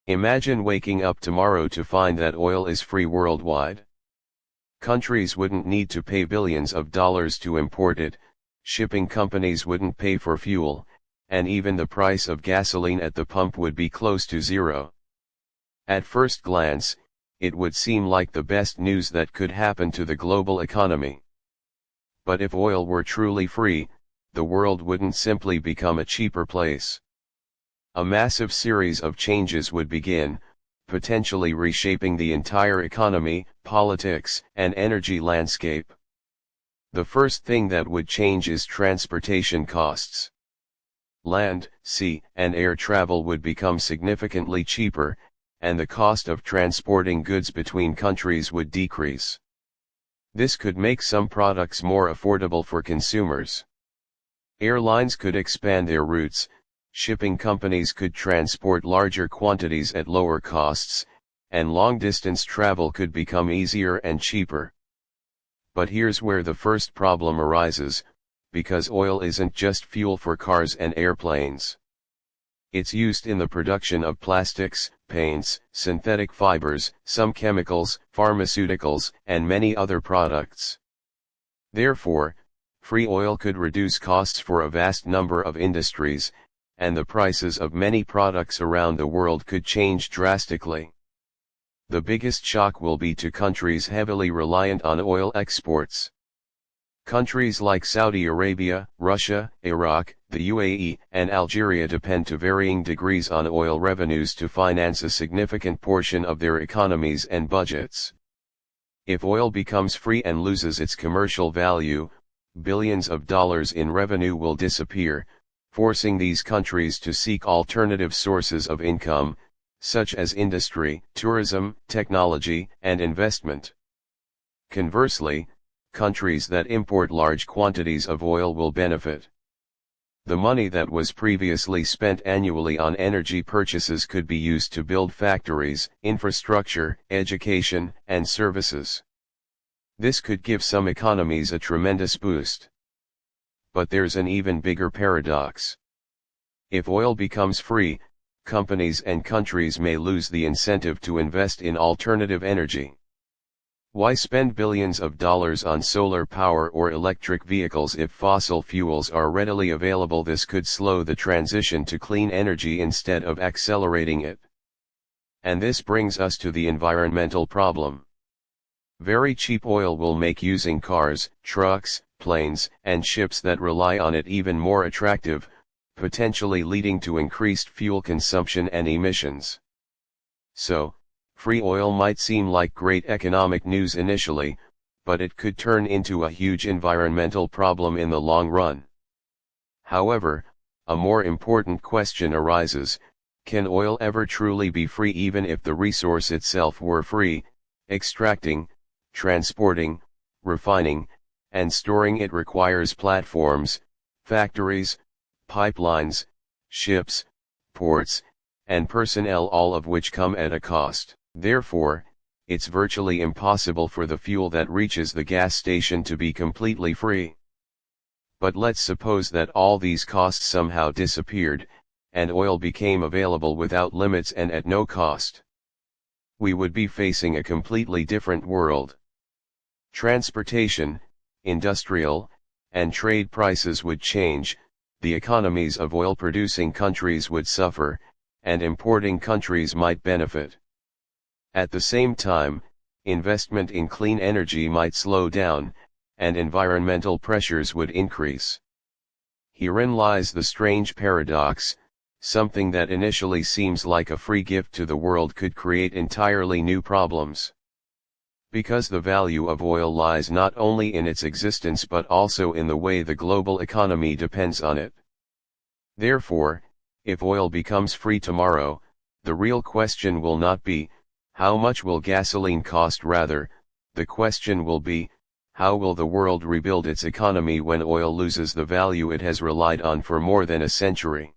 Imagine waking up tomorrow to find that oil is free worldwide. Countries wouldn't need to pay billions of dollars to import it, shipping companies wouldn't pay for fuel, and even the price of gasoline at the pump would be close to zero. At first glance, it would seem like the best news that could happen to the global economy. But if oil were truly free, the world wouldn't simply become a cheaper place. A massive series of changes would begin, potentially reshaping the entire economy, politics, and energy landscape. The first thing that would change is transportation costs. Land, sea, and air travel would become significantly cheaper, and the cost of transporting goods between countries would decrease. This could make some products more affordable for consumers. Airlines could expand their routes, shipping companies could transport larger quantities at lower costs, and long-distance travel could become easier and cheaper. But here's where the first problem arises, because oil isn't just fuel for cars and airplanes. It's used in the production of plastics, paints, synthetic fibers, some chemicals, pharmaceuticals, and many other products. Therefore, free oil could reduce costs for a vast number of industries, and the prices of many products around the world could change drastically. The biggest shock will be to countries heavily reliant on oil exports. Countries like Saudi Arabia, Russia, Iraq, the UAE, and Algeria depend to varying degrees on oil revenues to finance a significant portion of their economies and budgets. If oil becomes free and loses its commercial value, billions of dollars in revenue will disappear, forcing these countries to seek alternative sources of income, such as industry, tourism, technology, and investment. Conversely, countries that import large quantities of oil will benefit. The money that was previously spent annually on energy purchases could be used to build factories, infrastructure, education, and services. This could give some economies a tremendous boost. But there's an even bigger paradox. If oil becomes free, companies and countries may lose the incentive to invest in alternative energy. Why spend billions of dollars on solar power or electric vehicles if fossil fuels are readily available? This could slow the transition to clean energy instead of accelerating it. And this brings us to the environmental problem. Very cheap oil will make using cars, trucks, planes, and ships that rely on it even more attractive, potentially leading to increased fuel consumption and emissions. So, free oil might seem like great economic news initially, but it could turn into a huge environmental problem in the long run. However, a more important question arises: can oil ever truly be free even if the resource itself were free? Extracting, transporting, refining, and storing it requires platforms, factories, pipelines, ships, ports, and personnel, all of which come at a cost. Therefore, it's virtually impossible for the fuel that reaches the gas station to be completely free. But let's suppose that all these costs somehow disappeared, and oil became available without limits and at no cost. We would be facing a completely different world. Transportation, industrial, and trade prices would change, the economies of oil-producing countries would suffer, and importing countries might benefit. At the same time, investment in clean energy might slow down, and environmental pressures would increase. Herein lies the strange paradox: something that initially seems like a free gift to the world could create entirely new problems. Because the value of oil lies not only in its existence but also in the way the global economy depends on it. Therefore, if oil becomes free tomorrow, the real question will not be, how much will gasoline cost? Rather, the question will be, how will the world rebuild its economy when oil loses the value it has relied on for more than a century?